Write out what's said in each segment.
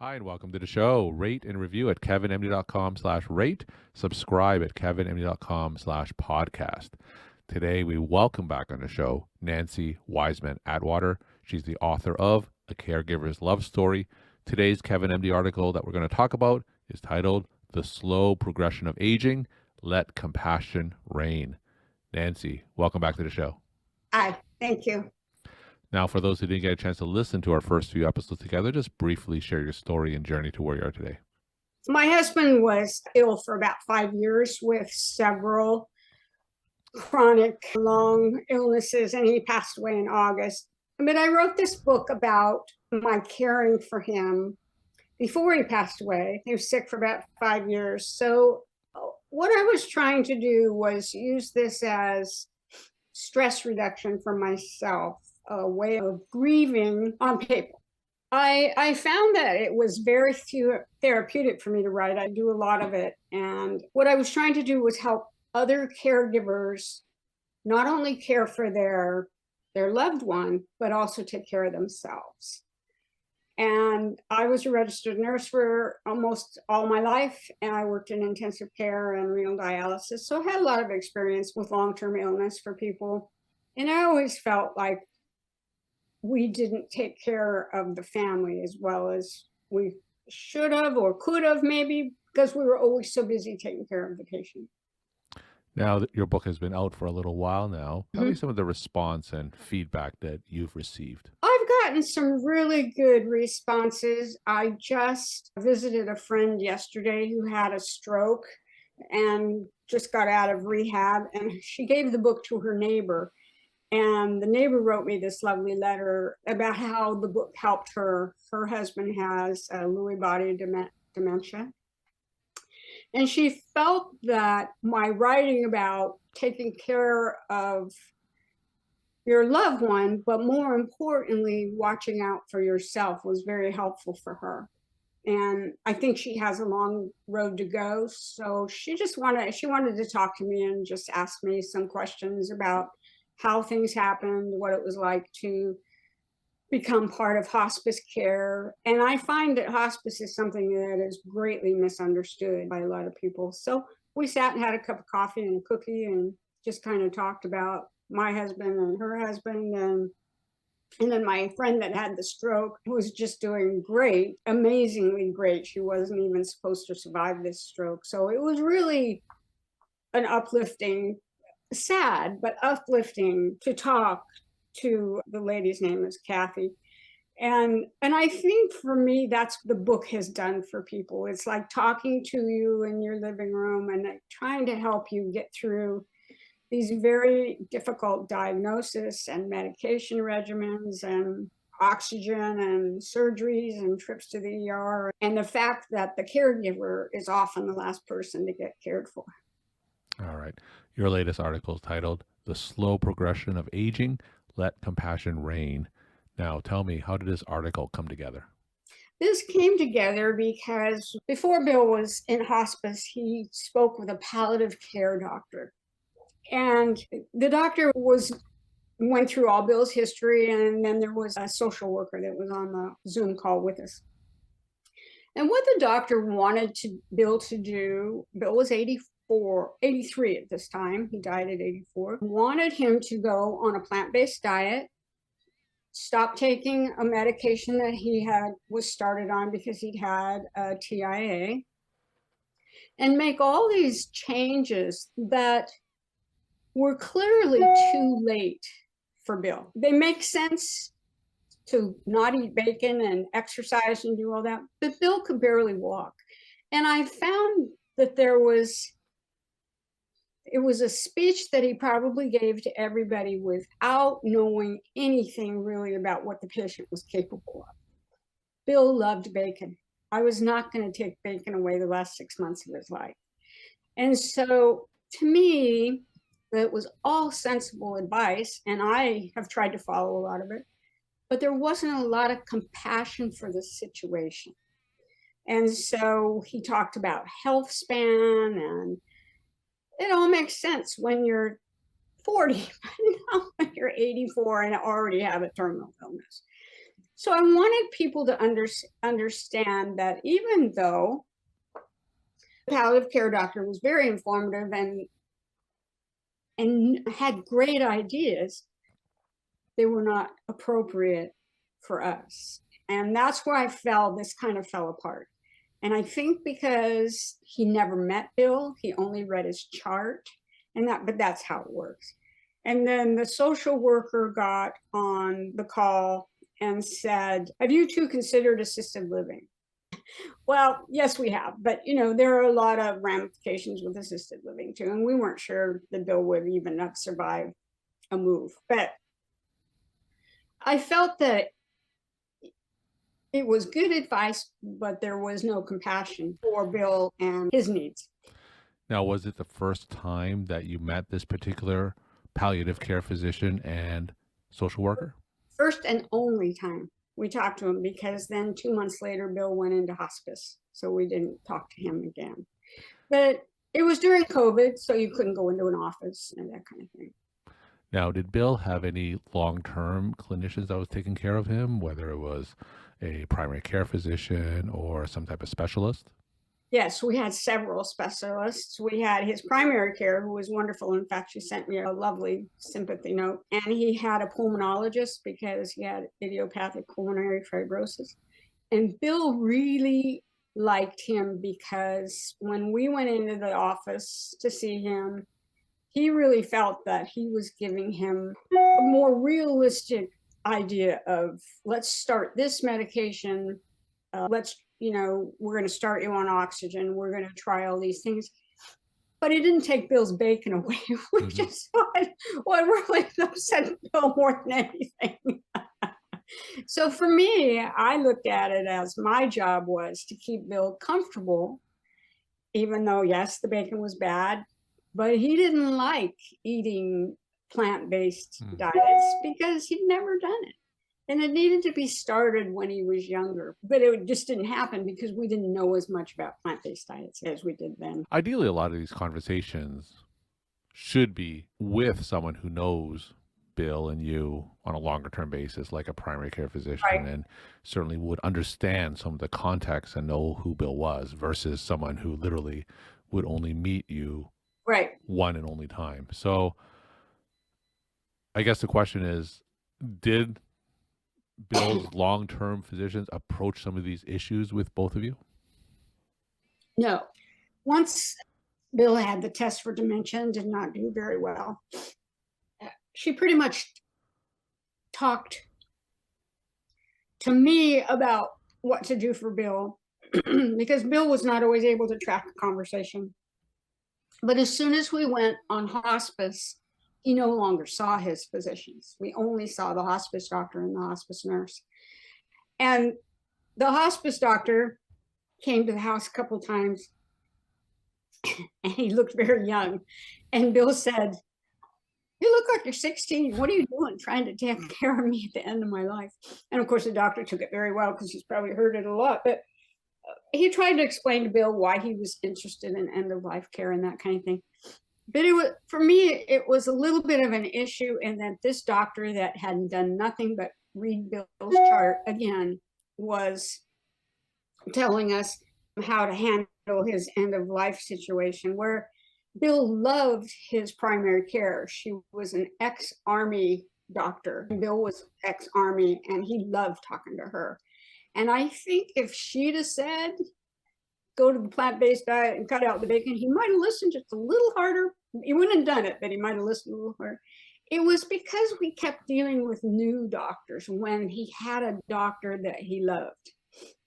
Hi, and welcome to the show. Rate and review at KevinMD.com/rate. Subscribe at KevinMD.com/podcast. Today, we welcome back on the show Nancie Wiseman Attwater. She's the author of A Caregiver's Love Story. Today's Kevin MD article that we're going to talk about is titled The Slow Progression of Aging. Let Compassion Reign. Nancie, welcome back to the show. Hi, thank you. Now, for those who didn't get a chance to listen to our first few episodes together, just briefly share your story and journey to where you are today. My husband was ill for about 5 years with several chronic long illnesses, and he passed away in August. But I wrote this book about my caring for him before he passed away. He was sick for about 5 years. So what I was trying to do was use this as stress reduction for myself, a way of grieving on paper. I found that it was very therapeutic for me to write. I do a lot of it. And what I was trying to do was help other caregivers not only care for their loved one, but also take care of themselves. And I was a registered nurse for almost all my life, and I worked in intensive care and renal dialysis. So I had a lot of experience with long-term illness for people. And I always felt like we didn't take care of the family as well as we should have or could have, maybe, because we were always so busy taking care of the patient. Now that your book has been out for a little while now, tell me some of the response and feedback that you've received. I've gotten some really good responses. I just visited a friend yesterday who had a stroke and just got out of rehab, and she gave the book to her neighbor. And the neighbor wrote me this lovely letter about how the book helped her. Her husband has Lewy body dementia. And she felt that my writing about taking care of your loved one, but more importantly, watching out for yourself, was very helpful for her. And I think she has a long road to go. So she wanted to talk to me and just ask me some questions about how things happened, what it was like to become part of hospice care. And I find that hospice is something that is greatly misunderstood by a lot of people. So we sat and had a cup of coffee and a cookie and just kind of talked about my husband and her husband. And then my friend that had the stroke was just doing great, amazingly great. She wasn't even supposed to survive this stroke. So it was really an uplifting, sad, but uplifting to talk to. The lady's name is Kathy. And I think for me, that's what the book has done for people. It's like talking to you in your living room and trying to help you get through these very difficult diagnosis and medication regimens and oxygen and surgeries and trips to the ER. And the fact that the caregiver is often the last person to get cared for. All right. Your latest article is titled The Slow Progression of Aging. Let Compassion Reign. Now, tell me, how did this article come together? This came together because before Bill was in hospice, he spoke with a palliative care doctor. And the doctor went through all Bill's history, and then there was a social worker that was on the Zoom call with us. And what the doctor wanted Bill to do, Bill was 83 at this time, he died at 84, wanted him to go on a plant-based diet, stop taking a medication that was started on because he'd had a TIA, and make all these changes that were clearly too late for Bill. They make sense to not eat bacon and exercise and do all that, but Bill could barely walk. And I found that it was a speech that he probably gave to everybody without knowing anything really about what the patient was capable of. Bill loved bacon. I was not going to take bacon away the last 6 months of his life. And so to me, it was all sensible advice, and I have tried to follow a lot of it, but there wasn't a lot of compassion for the situation. And so he talked about health span, and it all makes sense when you're 40, but not when you're 84 and already have a terminal illness. So I wanted people to understand that even though the palliative care doctor was very informative and had great ideas, they were not appropriate for us. And that's where this kind of fell apart. And I think because he never met Bill, he only read his chart, but that's how it works. And then the social worker got on the call and said, "Have you two considered assisted living?" Well, yes, we have, but there are a lot of ramifications with assisted living too, and we weren't sure that Bill would even have survived a move. But I felt that it was good advice, but there was no compassion for Bill and his needs. Now, was it the first time that you met this particular palliative care physician and social worker? First and only time we talked to him, because then 2 months later, Bill went into hospice. So we didn't talk to him again. But it was during COVID, so you couldn't go into an office and that kind of thing. Now, did Bill have any long-term clinicians that was taking care of him, whether it was a primary care physician or some type of specialist? Yes, we had several specialists. We had his primary care, who was wonderful. In fact, she sent me a lovely sympathy note. And he had a pulmonologist because he had idiopathic pulmonary fibrosis. And Bill really liked him because when we went into the office to see him, he really felt that he was giving him a more realistic idea of, let's start this medication. We're going to start you on oxygen. We're going to try all these things. But he didn't take Bill's bacon away, which is what really upset Bill more than anything. So for me, I looked at it as my job was to keep Bill comfortable, even though, yes, the bacon was bad, but he didn't like eating plant-based diets because he'd never done it. And it needed to be started when he was younger, but it just didn't happen because we didn't know as much about plant-based diets as we did then. Ideally, a lot of these conversations should be with someone who knows Bill and you on a longer term basis, like a primary care physician, Right. and certainly would understand some of the context and know who Bill was, versus someone who literally would only meet you Right. one and only time. So I guess the question is, did Bill's long-term physicians approach some of these issues with both of you? No. Once Bill had the test for dementia and did not do very well, she pretty much talked to me about what to do for Bill because Bill was not always able to track a conversation. But as soon as we went on hospice, he no longer saw his physicians. We only saw the hospice doctor and the hospice nurse. And the hospice doctor came to the house a couple of times and he looked very young. And Bill said, "You look like you're 16. What are you doing trying to take care of me at the end of my life?" And of course, the doctor took it very well because he's probably heard it a lot. But he tried to explain to Bill why he was interested in end of life care and that kind of thing. But for me, it was a little bit of an issue in that this doctor that had done nothing but read Bill's chart again was telling us how to handle his end of life situation, where Bill loved his primary care. She was an ex-Army doctor. Bill was ex-Army, and he loved talking to her. And I think if she'd have said, go to the plant-based diet and cut out the bacon, he might have listened just a little harder. He wouldn't have done it, but he might have listened a little harder. It was because we kept dealing with new doctors when he had a doctor that he loved.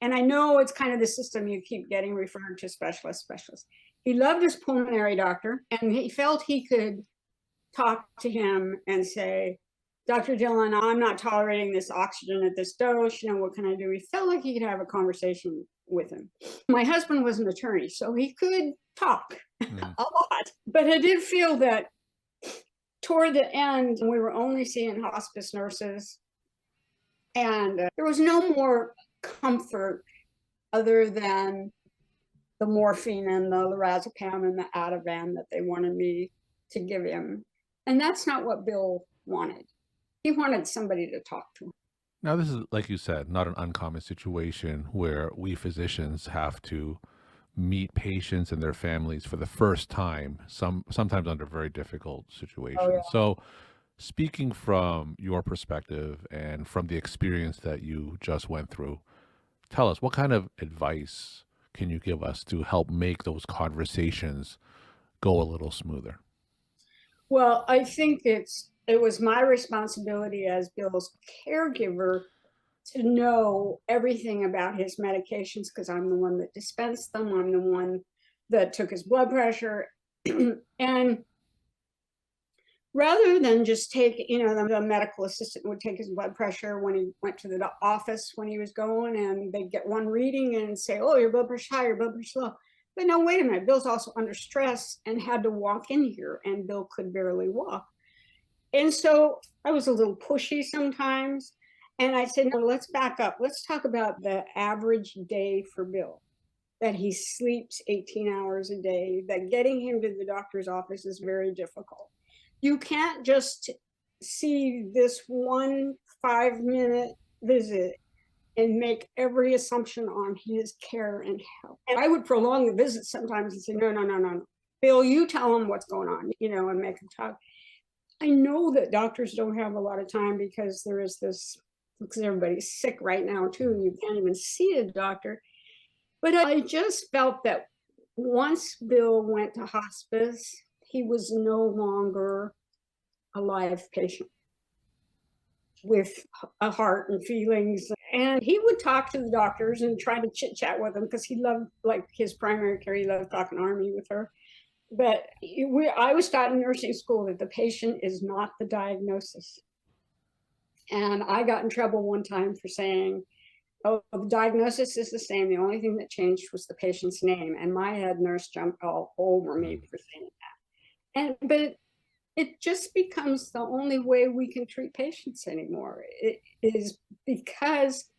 And I know it's kind of the system, you keep getting referred to specialist. He loved his pulmonary doctor, and he felt he could talk to him and say, "Dr. Dillon, I'm not tolerating this oxygen at this dose. What can I do?" He felt like he could have a conversation with him. My husband was an attorney, so he could talk a lot. But I did feel that toward the end, we were only seeing hospice nurses, and there was no more comfort other than the morphine and the lorazepam and the Ativan that they wanted me to give him. And that's not what Bill wanted. He wanted somebody to talk to him. Now, this is, like you said, not an uncommon situation where we physicians have to meet patients and their families for the first time, sometimes under very difficult Oh, situations. So, speaking from your perspective and from the experience that you just went through, tell us what kind of advice can you give us to help make those conversations go a little smoother? well, I think it was my responsibility as Bill's caregiver to know everything about his medications because I'm the one that dispensed them. I'm the one that took his blood pressure. And rather than just take, the medical assistant would take his blood pressure when he went to the office when he was going, and they'd get one reading and say, oh, your blood pressure's high, your blood pressure's low. But no, wait a minute, Bill's also under stress and had to walk in here, and Bill could barely walk. And so I was a little pushy sometimes. And I said, no, let's back up. Let's talk about the average day for Bill, that he sleeps 18 hours a day, that getting him to the doctor's office is very difficult. You can't just see this one 5-minute visit and make every assumption on his care and health. And I would prolong the visit sometimes and say, no, no, no, no, no. Bill, you tell him what's going on, and make him talk. I know that doctors don't have a lot of time because there is this, because everybody's sick right now too. You can't even see a doctor. But I just felt that once Bill went to hospice, he was no longer a live patient with a heart and feelings. And he would talk to the doctors and try to chit chat with them because he loved, like his primary care, he loved talking Army with her. But I was taught in nursing school that the patient is not the diagnosis. And I got in trouble one time for saying, oh, the diagnosis is the same. The only thing that changed was the patient's name. And my head nurse jumped all over me for saying that. But it just becomes the only way we can treat patients anymore. It is because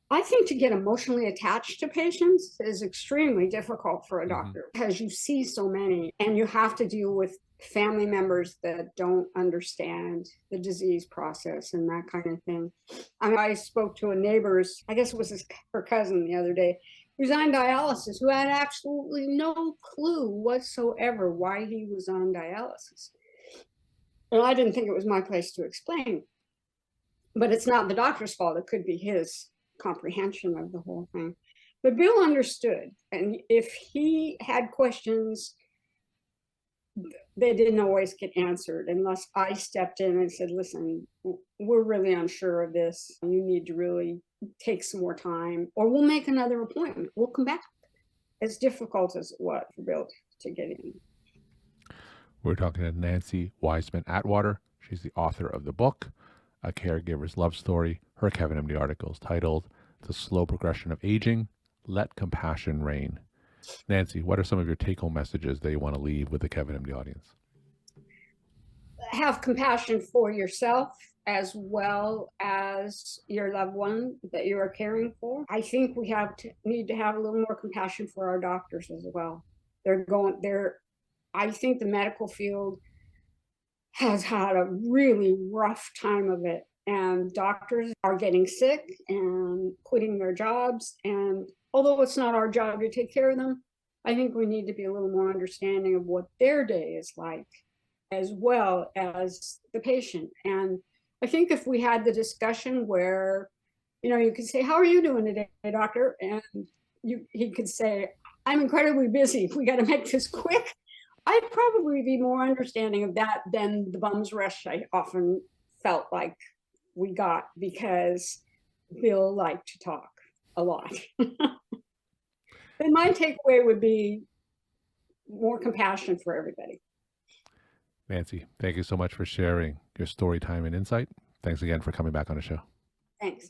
I think to get emotionally attached to patients is extremely difficult for a doctor because you see so many and you have to deal with family members that don't understand the disease process and that kind of thing. I spoke to a neighbor's, I guess it was her cousin the other day, who's on dialysis, who had absolutely no clue whatsoever why he was on dialysis. And I didn't think it was my place to explain. But it's not the doctor's fault. It could be his comprehension of the whole thing. But Bill understood. And if he had questions, they didn't always get answered unless I stepped in and said, listen, we're really unsure of this. You need to really take some more time, or we'll make another appointment. We'll come back. As difficult as it was for Bill to get in. We're talking to Nancie Wiseman Attwater. She's the author of the book, A Caregiver's Love Story. Her KevinMD article is titled The Slow Progression of Aging, Let Compassion Reign. Nancie, what are some of your take-home messages that you want to leave with the KevinMD audience? Have compassion for yourself as well as your loved one that you are caring for. I think we need to have a little more compassion for our doctors as well. I think the medical field has had a really rough time of it, and doctors are getting sick and quitting their jobs. And although it's not our job to take care of them, I think we need to be a little more understanding of what their day is like, as well as the patient. And I think if we had the discussion where, you could say, how are you doing today, doctor? And he could say, I'm incredibly busy. We got to make this quick. I'd probably be more understanding of that than the bum's rush I often felt like we got because Bill liked to talk a lot. And my takeaway would be more compassion for everybody. Nancie, thank you so much for sharing your story, time, and insight. Thanks again for coming back on the show. Thanks.